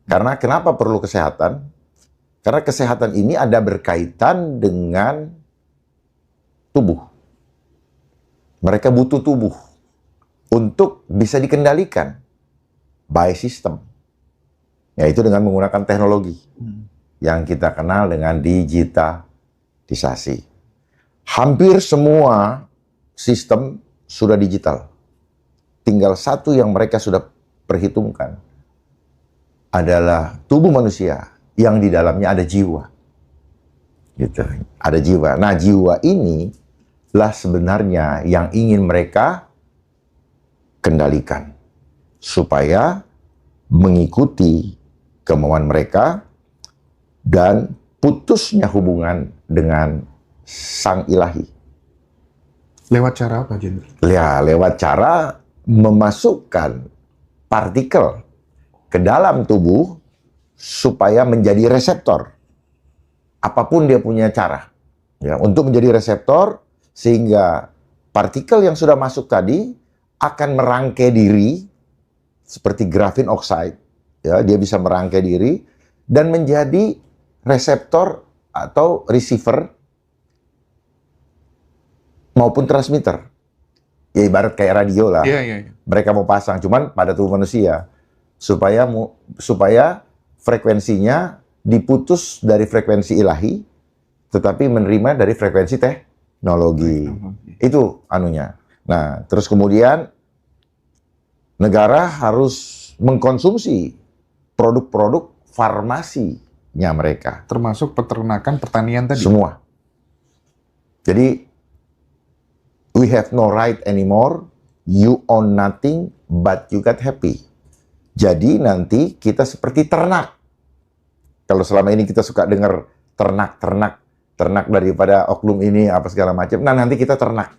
Karena kenapa perlu kesehatan? Karena kesehatan ini ada berkaitan dengan tubuh. Mereka butuh tubuh untuk bisa dikendalikan by system. Yaitu dengan menggunakan teknologi yang kita kenal dengan digitalisasi. Hampir semua sistem sudah digital. Tinggal satu yang mereka sudah perhitungkan adalah tubuh manusia yang di dalamnya ada jiwa. Gitu. Ada jiwa. Nah, jiwa ini lah sebenarnya yang ingin mereka kendalikan supaya mengikuti kemauan mereka dan putusnya hubungan dengan Sang Ilahi. Lewat cara apa, Jenderal? Ya, lewat cara memasukkan partikel ke dalam tubuh supaya menjadi reseptor. Apapun dia punya cara. Ya, untuk menjadi reseptor sehingga partikel yang sudah masuk tadi akan merangkai diri seperti grafin oxide. Ya, dia bisa merangkai diri dan menjadi reseptor atau receiver maupun transmitter. Ya ibarat kayak radio lah. Iya. Mereka mau pasang, cuman pada tubuh manusia. Supaya frekuensinya diputus dari frekuensi ilahi, tetapi menerima dari frekuensi teknologi. Itu anunya. Nah, terus kemudian negara harus mengkonsumsi produk-produk farmasinya mereka. Termasuk peternakan, pertanian tadi? Semua. Jadi, we have no right anymore, you own nothing, but you get happy. Jadi nanti kita seperti ternak. Kalau selama ini kita suka dengar ternak daripada oknum ini apa segala macam. Nah, nanti kita ternak.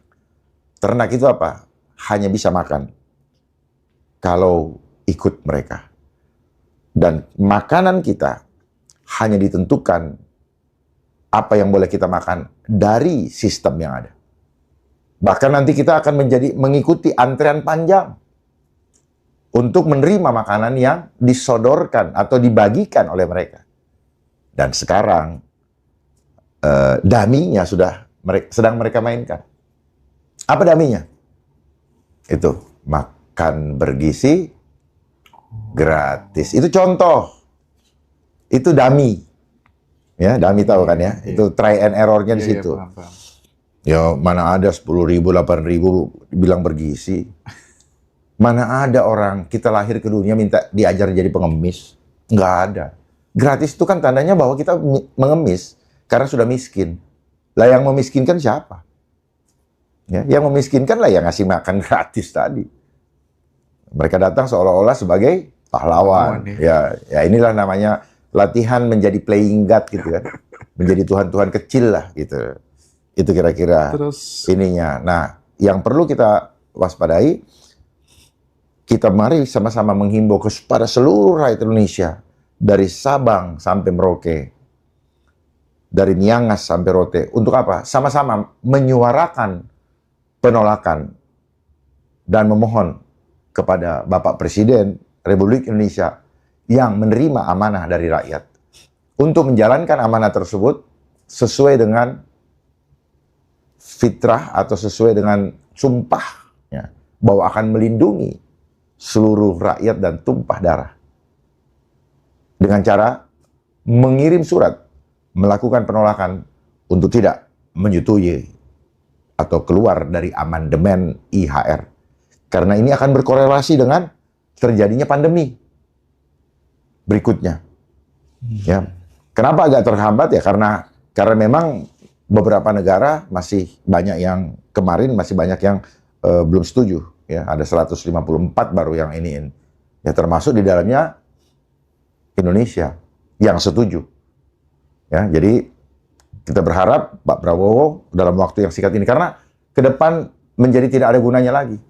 Ternak itu apa? Hanya bisa makan kalau ikut mereka. Dan makanan kita hanya ditentukan apa yang boleh kita makan dari sistem yang ada. Bahkan nanti kita akan mengikuti antrean panjang untuk menerima makanan yang disodorkan atau dibagikan oleh mereka. Dan sekarang daminya sedang mereka mainkan. Apa daminya? Itu makan bergizi gratis. Itu contoh. Itu dami. Ya, dami tahu kan ya? Itu try and error-nya di situ. Paham. Ya, mana ada 10.000, 8.000 bilang bergizi. Mana ada orang kita lahir ke dunia minta diajar jadi pengemis. Nggak ada. Gratis itu kan tandanya bahwa kita mengemis karena sudah miskin. Lah yang memiskinkan siapa? Ya, yang memiskinkan lah yang ngasih makan gratis tadi. Mereka datang seolah-olah sebagai pahlawan. Ya inilah namanya latihan menjadi playing god gitu kan. Menjadi Tuhan-Tuhan kecil lah gitu. Itu kira-kira ininya. Nah, yang perlu kita waspadai, kita mari sama-sama menghimbau kepada seluruh rakyat Indonesia, dari Sabang sampai Merauke, dari Miangas sampai Rote, untuk apa? Sama-sama menyuarakan penolakan dan memohon kepada Bapak Presiden Republik Indonesia yang menerima amanah dari rakyat untuk menjalankan amanah tersebut sesuai dengan fitrah atau sesuai dengan sumpahnya bahwa akan melindungi seluruh rakyat dan tumpah darah dengan cara mengirim surat melakukan penolakan untuk tidak menyetujui atau keluar dari amandemen IHR karena ini akan berkorelasi dengan terjadinya pandemi berikutnya. Ya, kenapa agak terhambat ya karena memang beberapa negara masih banyak yang kemarin masih banyak yang belum setuju. Ya, ada 154 baru yang iniin. Ya, termasuk di dalamnya Indonesia yang setuju. Ya, jadi kita berharap Pak Prabowo dalam waktu yang singkat ini karena ke depan menjadi tidak ada gunanya lagi.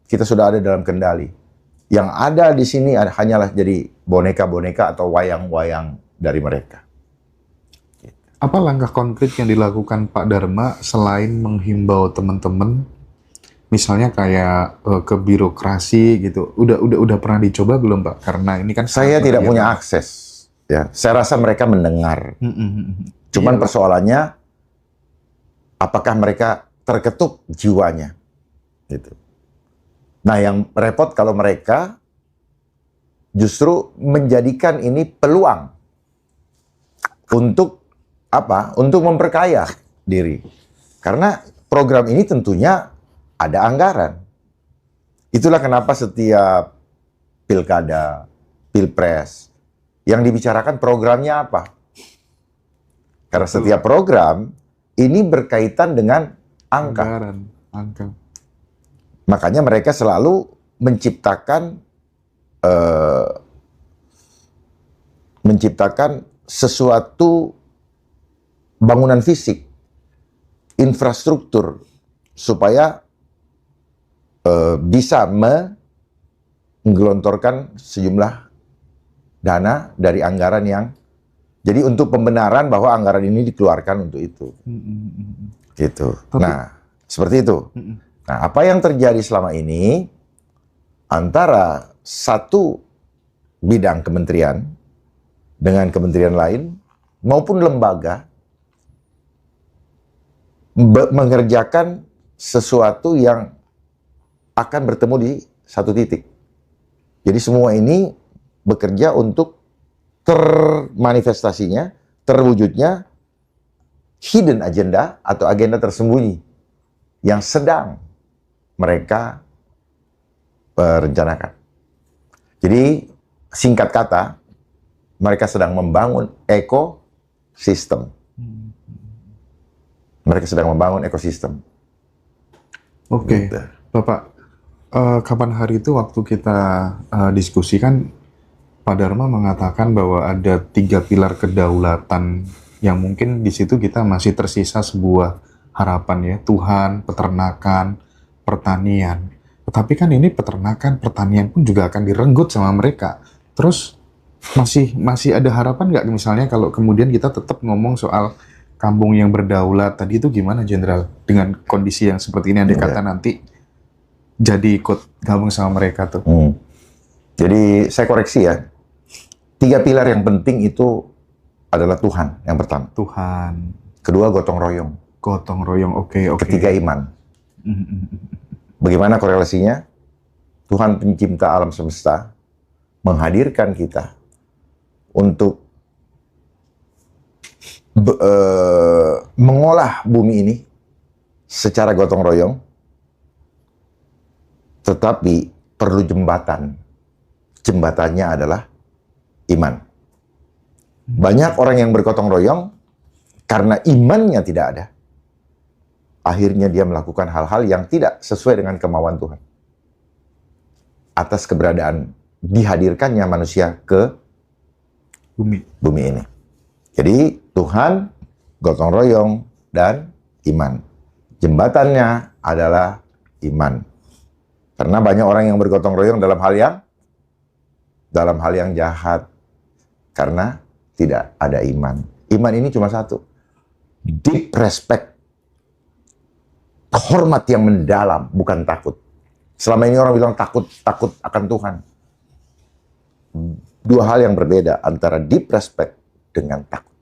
Kita sudah ada dalam kendali. Yang ada di sini hanyalah jadi boneka-boneka atau wayang-wayang dari mereka. Apa langkah konkret yang dilakukan Pak Dharma selain menghimbau teman-teman misalnya kayak ke birokrasi gitu, udah pernah dicoba belum Pak? Karena ini kan Saya sangat tidak berbahaya. punya akses. Ya, saya rasa mereka mendengar. Cuman Iya, Pak. persoalannya, apakah mereka terketuk jiwanya? Gitu. Nah, yang repot kalau mereka justru menjadikan ini peluang untuk apa? Untuk memperkaya diri. Karena program ini tentunya ada anggaran. Itulah kenapa setiap pilkada, pilpres, yang dibicarakan programnya apa? Karena Betul. setiap program ini berkaitan dengan angka. Anggaran, angka. Makanya mereka selalu menciptakan sesuatu bangunan fisik, infrastruktur, supaya bisa menggelontorkan sejumlah dana dari anggaran yang, jadi untuk pembenaran bahwa anggaran ini dikeluarkan untuk itu. Gitu. Nah, seperti itu. Nah, apa yang terjadi selama ini antara satu bidang kementerian dengan kementerian lain maupun lembaga mengerjakan sesuatu yang akan bertemu di satu titik. Jadi semua ini bekerja untuk termanifestasinya, terwujudnya hidden agenda atau agenda tersembunyi yang sedang mereka rencanakan. Jadi singkat kata, mereka sedang membangun ekosistem. Mereka sedang membangun ekosistem. Oke, Gitu. Bapak, kapan hari itu waktu kita diskusikan, Pak Dharma mengatakan bahwa ada 3 pilar kedaulatan yang mungkin di situ kita masih tersisa sebuah harapan ya, Tuhan, peternakan, pertanian. Tetapi kan ini peternakan, pertanian pun juga akan direnggut sama mereka. Terus masih ada harapan nggak misalnya kalau kemudian kita tetap ngomong soal kampung yang berdaulat tadi itu gimana, Jenderal? Dengan kondisi yang seperti ini, andai kata nanti jadi ikut gabung sama mereka tuh. Jadi saya koreksi ya, 3 pilar yang penting itu adalah Tuhan yang pertama. Tuhan, Kedua gotong royong. gotong royong, oke. Ketiga iman. Bagaimana korelasinya? Tuhan pencipta alam semesta menghadirkan kita untuk mengolah bumi ini secara gotong royong, tetapi perlu jembatan. Jembatannya adalah iman. Banyak orang yang bergotong royong karena imannya tidak ada. Akhirnya dia melakukan hal-hal yang tidak sesuai dengan kemauan Tuhan. Atas keberadaan dihadirkannya manusia ke bumi ini. Jadi Tuhan, gotong royong, dan iman. Jembatannya adalah iman. Karena banyak orang yang bergotong royong dalam hal yang jahat. Karena tidak ada iman. Iman ini cuma satu. Deep respect. Hormat yang mendalam, bukan takut. Selama ini orang bilang takut akan Tuhan. Dua hal yang berbeda antara deep respect dengan takut.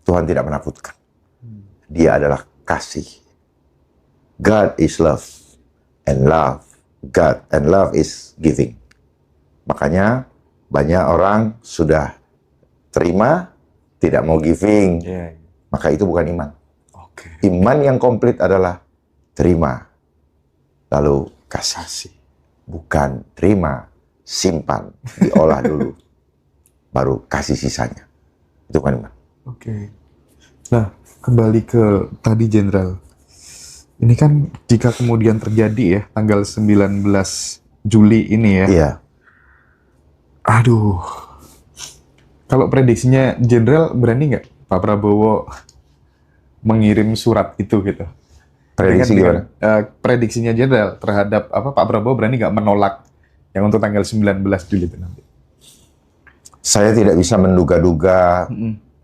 Tuhan tidak menakutkan. Dia adalah kasih. God is love. And love. God and love is giving. Makanya banyak orang sudah terima, tidak mau giving. Maka itu bukan iman. Iman yang komplit adalah terima, lalu kasih. Bukan terima, simpan, diolah dulu, baru kasih sisanya. Itu kan iman. Oke. Nah, kembali ke tadi, Jenderal. Ini kan jika kemudian terjadi ya, tanggal 19 Juli ini ya. Iya. Aduh. Kalau prediksinya Jenderal, berani nggak Pak Prabowo mengirim surat itu gitu? Prediksi gimana? Prediksinya Jenderal terhadap Pak Prabowo berani nggak menolak yang untuk tanggal 19 Juli itu nanti? Saya tidak bisa menduga-duga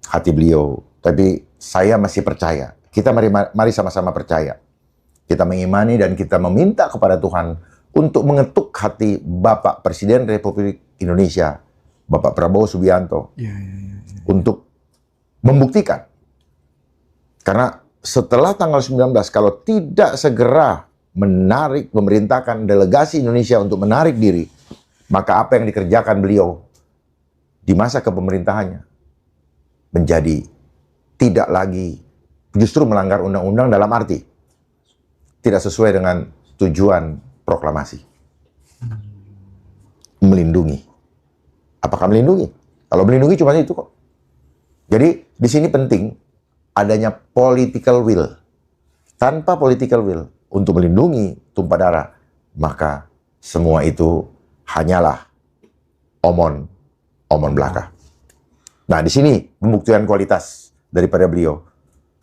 hati beliau, tapi saya masih percaya. Kita mari sama-sama percaya Kita mengimani dan kita meminta kepada Tuhan untuk mengetuk hati Bapak Presiden Republik Indonesia, Bapak Prabowo Subianto, untuk membuktikan. Karena setelah tanggal 19, kalau tidak segera memerintahkan delegasi Indonesia untuk menarik diri, maka apa yang dikerjakan beliau di masa kepemerintahannya menjadi tidak lagi justru melanggar undang-undang dalam arti tidak sesuai dengan tujuan proklamasi. Melindungi. Apakah melindungi? Kalau melindungi cuma itu kok. Jadi di sini penting adanya political will. Tanpa political will untuk melindungi tumpah darah, maka semua itu hanyalah omon belaka. Nah, di sini pembuktian kualitas daripada beliau.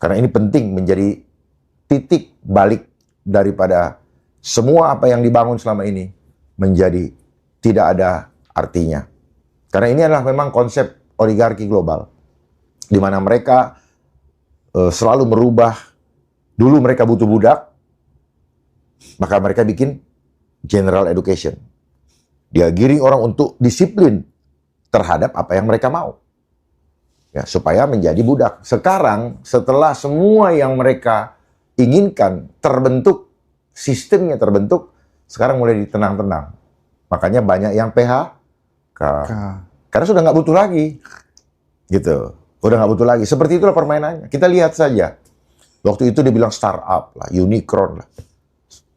Karena ini penting menjadi titik balik daripada semua apa yang dibangun selama ini menjadi tidak ada artinya. Karena ini adalah memang konsep oligarki global, di mana mereka selalu merubah. Dulu mereka butuh budak, maka mereka bikin general education. Dia giring orang untuk disiplin terhadap apa yang mereka mau. Ya, supaya menjadi budak. Sekarang, setelah semua yang mereka inginkan terbentuk, sistemnya terbentuk, sekarang mulai ditenang-tenang. Makanya banyak yang PHK. Karena sudah nggak butuh lagi. Gitu. Udah nggak butuh lagi. Seperti itulah permainannya. Kita lihat saja. Waktu itu dia bilang startup lah, unicorn lah.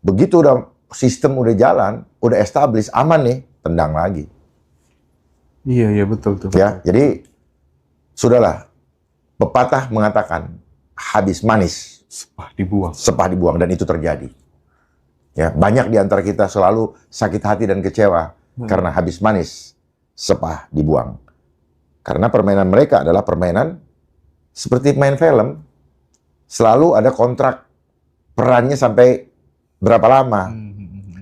Begitu udah sistem udah jalan, udah establish, aman nih, tendang lagi. Iya, betul. Ya, jadi sudahlah. Pepatah mengatakan habis manis Sepah dibuang. sepah dibuang, dan itu terjadi. Ya, banyak di antara kita selalu sakit hati dan kecewa karena habis manis sepah dibuang. Karena permainan mereka adalah permainan seperti main film. Selalu ada kontrak perannya sampai berapa lama,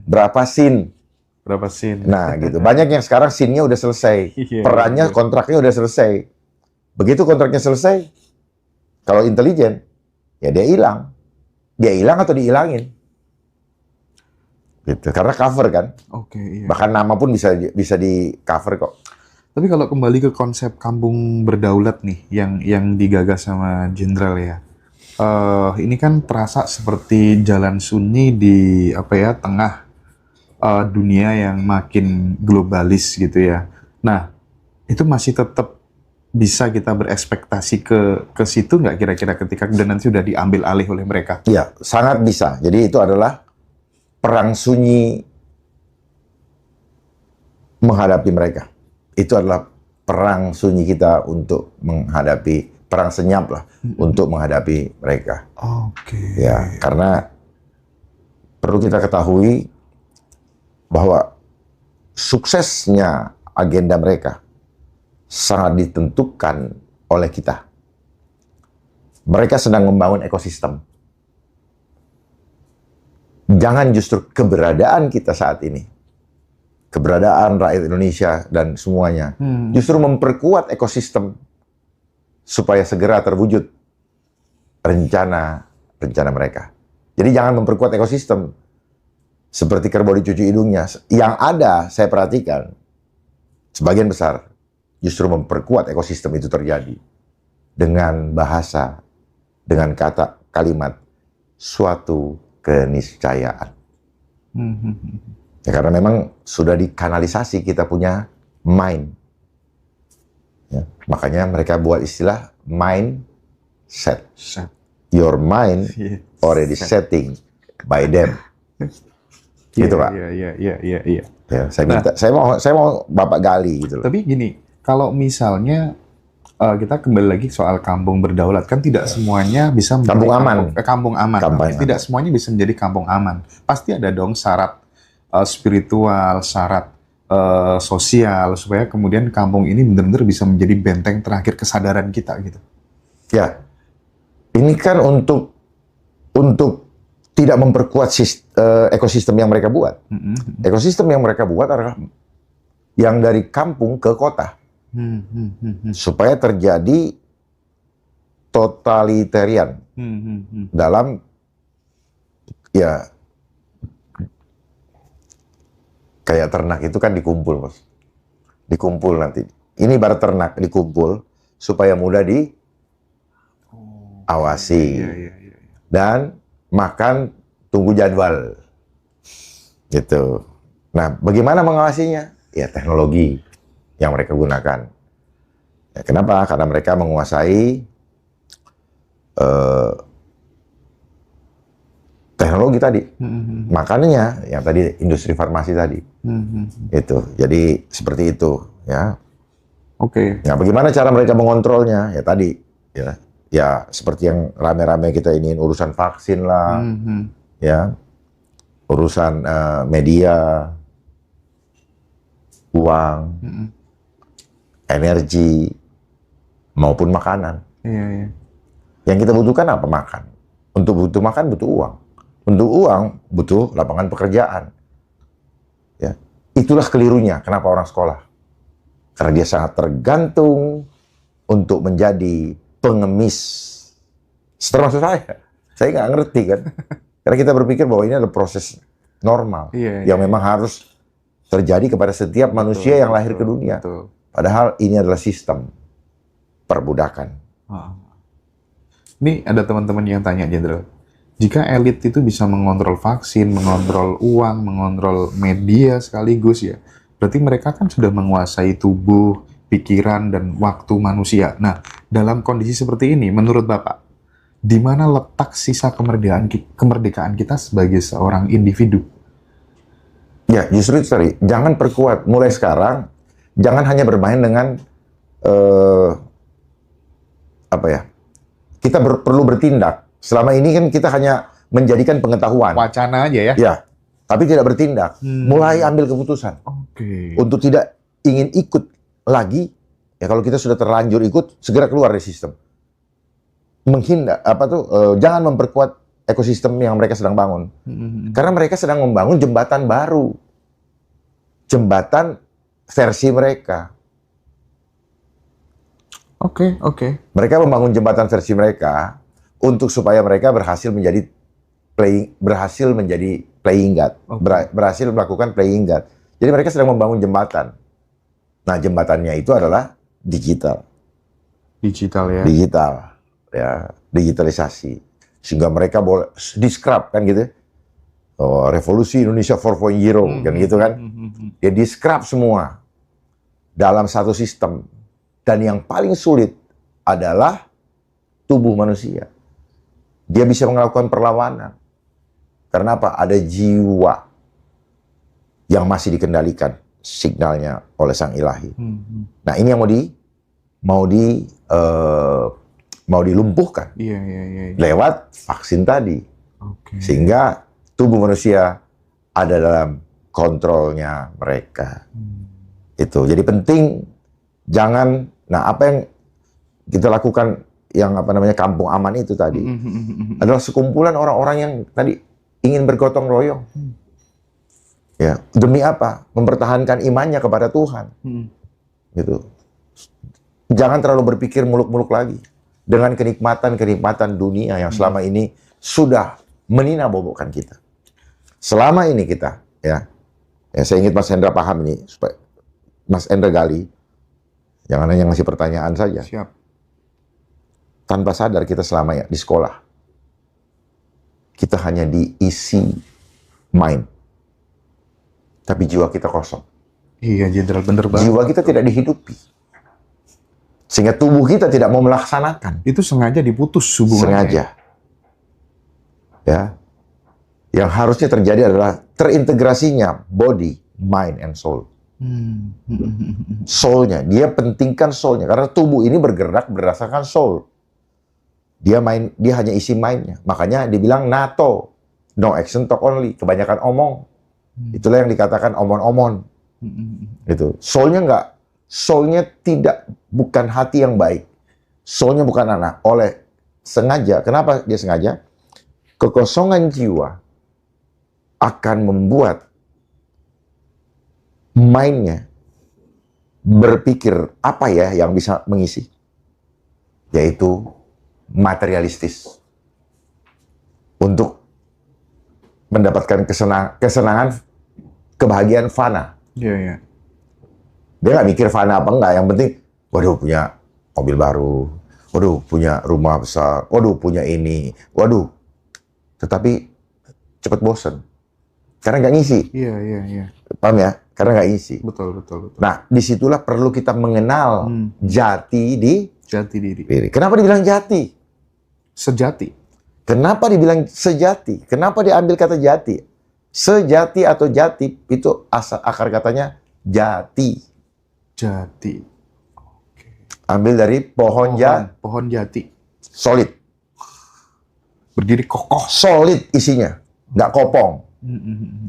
berapa scene. Nah, gitu. Banyak yang sekarang scene-nya udah selesai, perannya, kontraknya udah selesai. Begitu kontraknya selesai, kalau intelijen, ya dia hilang. Dia hilang atau dihilangin. Gitu. Karena cover kan. Bahkan nama pun bisa di cover kok. Tapi kalau kembali ke konsep kampung berdaulat nih, yang digagas sama Jenderal ya. Ini kan terasa seperti jalan sunyi di tengah dunia yang makin globalis gitu ya. Nah, itu masih tetap bisa kita berekspektasi ke situ nggak kira-kira ketika dan nanti sudah diambil alih oleh mereka? Iya, sangat bisa. Jadi itu adalah perang sunyi menghadapi mereka. Itu adalah perang sunyi kita untuk menghadapi, perang senyap lah, untuk menghadapi mereka. Ya, karena perlu kita ketahui bahwa suksesnya agenda mereka sangat ditentukan oleh kita. Mereka sedang membangun ekosistem. Jangan justru keberadaan kita saat ini, keberadaan rakyat Indonesia dan semuanya, justru memperkuat ekosistem supaya segera terwujud rencana mereka. Jadi jangan memperkuat ekosistem seperti kerbau dicuci hidungnya. Yang ada, saya perhatikan, sebagian besar justru memperkuat ekosistem itu terjadi dengan bahasa, dengan kalimat suatu keniscayaan. Ya, karena memang sudah dikanalisasi, kita punya mind. Ya, makanya mereka buat istilah mindset. Your mind already setting by them. Gitu, Pak. Iya. Ya, saya mau Bapak gali gitu loh. Tapi gini, kalau misalnya kita kembali lagi soal kampung berdaulat, kan tidak semuanya bisa menjadi kampung aman. Tidak semuanya bisa menjadi kampung aman. Pasti ada dong syarat spiritual, syarat sosial, supaya kemudian kampung ini benar-benar bisa menjadi benteng terakhir kesadaran kita gitu. Ya, ini kan untuk tidak memperkuat ekosistem yang mereka buat. Ekosistem yang mereka buat adalah yang dari kampung ke kota. Supaya terjadi totalitarian dalam ya kayak ternak itu kan dikumpul, Bos. Dikumpul nanti. Ini ibarat ternak dikumpul supaya mudah diawasi. Iya. Dan makan tunggu jadwal. Gitu. Nah, bagaimana mengawasinya? Ya teknologi yang mereka gunakan. Ya, kenapa? Karena mereka menguasai teknologi tadi. Makanya yang tadi industri farmasi tadi. Itu. Jadi seperti itu, ya. Oke. Nah, bagaimana cara mereka mengontrolnya? Ya tadi, ya. Ya seperti yang rame-rame kita ingin urusan vaksin lah, ya. Urusan media, uang, energi, maupun makanan. Iya. Yang kita butuhkan apa? Makan. Untuk butuh makan, butuh uang. Untuk uang, butuh lapangan pekerjaan. Ya. Itulah kelirunya kenapa orang sekolah. Karena dia sangat tergantung untuk menjadi pengemis. Termasuk saya. Saya nggak ngerti kan. Karena kita berpikir bahwa ini adalah proses normal. Yang memang harus terjadi kepada setiap manusia yang lahir ke dunia. Betul. Padahal ini adalah sistem perbudakan. Ini ada teman-teman yang tanya, Jenderal. Jika elit itu bisa mengontrol vaksin, mengontrol uang, mengontrol media sekaligus ya, berarti mereka kan sudah menguasai tubuh, pikiran, dan waktu manusia. Nah, dalam kondisi seperti ini, menurut Bapak, di mana letak sisa kemerdekaan kita sebagai seorang individu? Ya, justru itu tadi. Jangan perkuat. Mulai sekarang, jangan hanya bermain dengan kita perlu bertindak. Selama ini kan kita hanya menjadikan pengetahuan. Wacana aja ya? Ya, tapi tidak bertindak. Mulai ambil keputusan. Untuk tidak ingin ikut lagi, ya kalau kita sudah terlanjur ikut, segera keluar dari sistem. Menghindar, jangan memperkuat ekosistem yang mereka sedang bangun. Karena mereka sedang membangun jembatan baru. Jembatan versi mereka. Oke. Mereka membangun jembatan versi mereka untuk supaya mereka berhasil menjadi playing God, berhasil melakukan playing God. Jadi mereka sedang membangun jembatan. Nah, jembatannya itu adalah digital. Digital ya? Digital, ya, digitalisasi. Sehingga mereka boleh di-scrub kan gitu. Oh, revolusi Indonesia 4.0 kan gitu kan. Ya di-scrub semua dalam satu sistem. Dan yang paling sulit adalah tubuh manusia. Dia bisa melakukan perlawanan. Karena apa? Ada jiwa yang masih dikendalikan signalnya oleh Sang Ilahi. Nah, ini yang mau dilumpuhkan. Iya. Lewat vaksin tadi. Sehingga tubuh manusia ada dalam kontrolnya mereka. Itu. Jadi penting jangan, apa yang kita lakukan yang kampung aman itu tadi adalah sekumpulan orang-orang yang tadi ingin bergotong royong. Ya, demi apa? Mempertahankan imannya kepada Tuhan. Gitu. Jangan terlalu berpikir muluk-muluk lagi dengan kenikmatan dunia yang selama ini sudah menina-bobokkan kita. Selama ini kita, ya saya ingin Mas Hendra paham ini, supaya Mas Hendra gali, jangan hanya ngasih pertanyaan saja. Siap. Tanpa sadar kita selama di sekolah, kita hanya diisi main, tapi jiwa kita kosong. Iya, Jenderal, bener banget. Jiwa kita tidak dihidupi, sehingga tubuh kita tidak mau melaksanakan. Itu sengaja diputus hubungannya. Sengaja. Ya. Yang harusnya terjadi adalah terintegrasinya body, mind, and soul. Soul-nya, dia pentingkan soul-nya karena tubuh ini bergerak berdasarkan soul. Dia hanya isi mind-nya. Makanya dibilang NATO, no action talk only, kebanyakan omong. Itulah yang dikatakan omon-omon. Gitu. Soul-nya bukan hati yang baik. Soul-nya bukan anak. Oleh sengaja, kenapa dia sengaja? Kekosongan jiwa akan membuat mind-nya berpikir apa ya yang bisa mengisi, yaitu materialistis, untuk mendapatkan kesenangan, kebahagiaan fana. Iya, iya. Dia nggak mikir fana apa enggak. Yang penting, waduh punya mobil baru, waduh punya rumah besar, waduh punya ini, waduh. Tetapi cepat bosan. Karena nggak ngisi. Iya, iya, iya. Paham ya? Karena nggak ngisi. Betul, betul, betul. Nah, disitulah perlu kita mengenal jati Jati diri. diri. Kenapa dibilang jati? Sejati. Kenapa dibilang sejati? Kenapa diambil kata jati? Sejati atau jati itu akar katanya jati. Jati. Ambil dari pohon Pohon jati. solid. Berdiri kokoh. Solid isinya. Nggak kopong.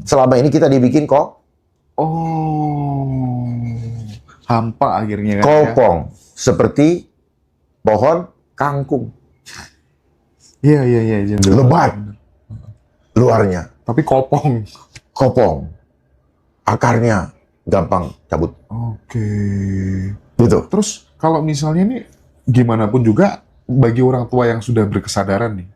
Selama ini kita dibikin Oh. Hampa akhirnya kan. kopong. Seperti pohon kangkung. Iya, iya, iya. Lebat. Luarnya. Tapi kopong. Kopong. Akarnya gampang cabut. Oke. Gitu. Terus kalau misalnya nih, gimana pun juga bagi orang tua yang sudah berkesadaran nih,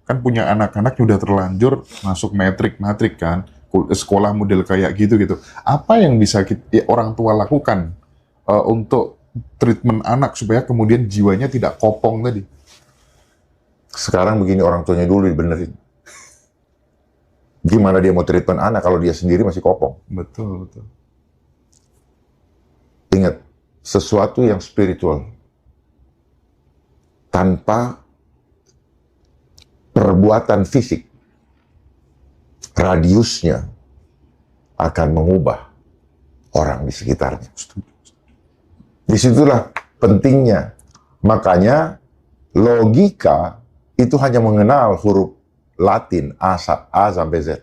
kan punya anak-anak yang udah terlanjur masuk matrik kan, sekolah model kayak gitu. Apa yang bisa orang tua lakukan untuk treatment anak supaya kemudian jiwanya tidak kopong tadi? Sekarang begini, orang tuanya dulu dibenerin. Gimana dia mau treatment anak kalau dia sendiri masih kopong? Betul, betul. Ingat, sesuatu yang spiritual tanpa perbuatan fisik, radiusnya akan mengubah orang di sekitarnya. Disitulah pentingnya. Makanya logika itu hanya mengenal huruf Latin A sampai Z.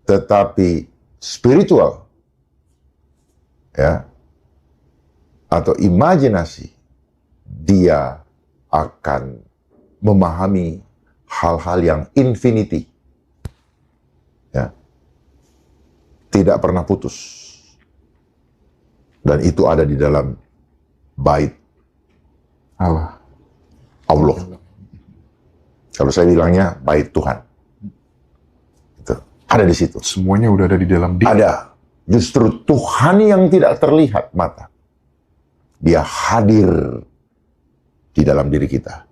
Tetapi spiritual, ya, atau imajinasi, dia akan memahami hal-hal yang infinity, ya, tidak pernah putus, dan itu ada di dalam bait Allah. Kalau saya bilangnya bait Tuhan, itu ada di situ. Semuanya udah ada di dalam dia. Ada. Justru Tuhan yang tidak terlihat mata, dia hadir di dalam diri kita.